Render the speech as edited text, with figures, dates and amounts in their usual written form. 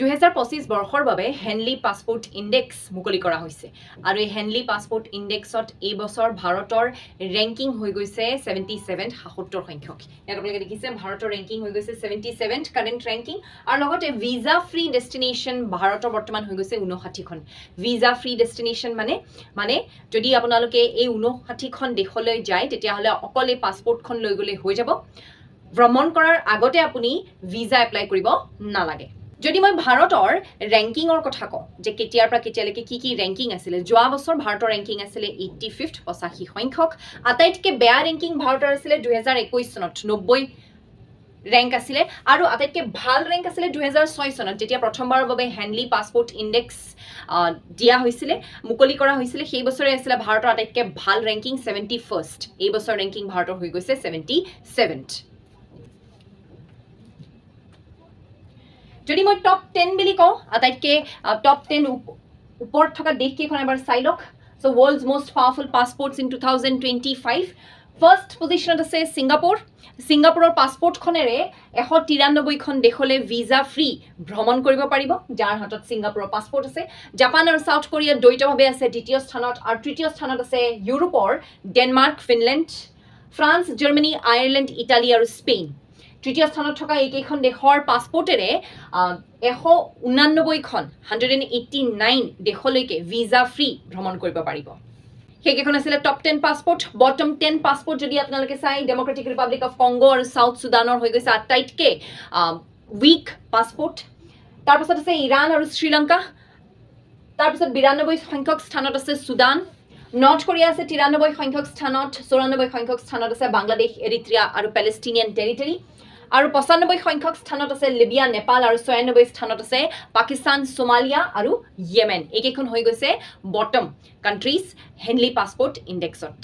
2025 বৰ্ষৰ বাবে Henley passport index মুকলি কৰা হৈছে আৰু এই হেনলি পাছপোৰ্ট ইণ্ডেক্সত এই বছৰ ভাৰতৰ ৰেংকিং হৈ গৈছে 77 ৭৭ সংখ্যক ইয়াত আপোনালোকে দেখিছে ভাৰতৰ ৰেংকিং হৈ গৈছে 77 কাৰেণ্ট ৰেংকিং আৰু লগতে ভিজা ফ্ৰী ডেষ্টিনেশ্যন ভাৰতৰ বৰ্তমান হৈ গৈছে 59খন ভিজা ফ্ৰী ডেষ্টিনেশ্যন মানে যদি আপোনালোকে এই 59খন দেশলৈ যায় তেতিয়াহ'লে অকল এই পাছপোৰ্টখন লৈ গ'লে হৈ যাব ভ্ৰমণ কৰাৰ আগতে আপুনি ভিজা এপ্লাই কৰিব নালাগে যদি মই ভাৰতৰ ৰেংকিংৰ কথা কওঁ যে কেতিয়াৰ পৰা কেতিয়ালৈকে কি ৰেংকিং আছিলে যোৱা বছৰ ভাৰতৰ ৰেংকিং আছিলে 85th 85 সংখ্যক আটাইতকৈ বেয়া ৰেংকিং ভাৰতৰ আছিলে 2021 চনত 90 ৰেংক আছিলে আৰু আটাইতকৈ ভাল ৰেংক আছিলে 2006 চনত যেতিয়া প্ৰথমবাৰৰ বাবে হেনলি পাছপোৰ্ট ইণ্ডেক্স দিয়া হৈছিলে মুকলি কৰা হৈছিলে সেই বছৰে আছিলে ভাৰতৰ আটাইতকৈ ভাল ৰেংকিং 71st এই বছৰ ৰেংকিং ভাৰতৰ হৈ গৈছে 77th যদি মই টপ 10 বুলি কওঁ আটাইতকৈ টপ 10 ওপৰত থকা দেশকেইখন এবাৰ চাই লওক so world's most powerful passports in 2025 first পজিশ্যনত আছে ছিংগাপুৰৰ পাছপোৰ্টখনেৰে 193খন দেশলৈ ভিজা ফ্ৰী ভ্ৰমণ কৰিব পাৰিব যাৰ হাতত ছিংগাপুৰৰ পাছপোৰ্ট আছে জাপান আৰু সাউথ কোৰিয়া দ্বৈতভাৱে আছে দ্বিতীয় স্থানত আৰু তৃতীয় স্থানত আছে ইউৰোপৰ Denmark Finland France Germany Ireland Italy আৰু স্পেইন তৃতীয় স্থানত থকা এইকেইখন দেশৰ পাছপোৰ্টেৰে 189খন 189 দেশলৈকে ভিজা ফ্ৰী ভ্ৰমণ কৰিব পাৰিব সেইকেইখন আছিলে টপ 10 পাছপোৰ্ট বটম 10 পাছপোৰ্ট যদি আপোনালোকে চাই ডেমক্ৰেটিক ৰিপাব্লিক অফ কংগো আৰু সাউথ সুদানৰ হৈ গৈছে আটাইতকৈ উইক পাছপোৰ্ট তাৰপিছত আছে ইৰাণ আৰু শ্ৰীলংকা তাৰপিছত 92 সংখ্যক স্থানত আছে সুদান নৰ্থ কোৰিয়া আছে 93 সংখ্যক স্থানত 94 সংখ্যক স্থানত আছে বাংলাদেশ এৰিট্ৰিয়া আৰু পেলেষ্টিনিয়ান টেৰিটৰী আৰু 95 সংখ্যক স্থানত আছে লিবিয়া নেপাল আৰু 96 স্থানত আছে পাকিস্তান সোমালিয়া আৰু ইয়েমেন এইকেইখন হৈ গৈছে বটম কাণ্ট্ৰিজ হেনলি পাছপোৰ্ট ইণ্ডেক্সত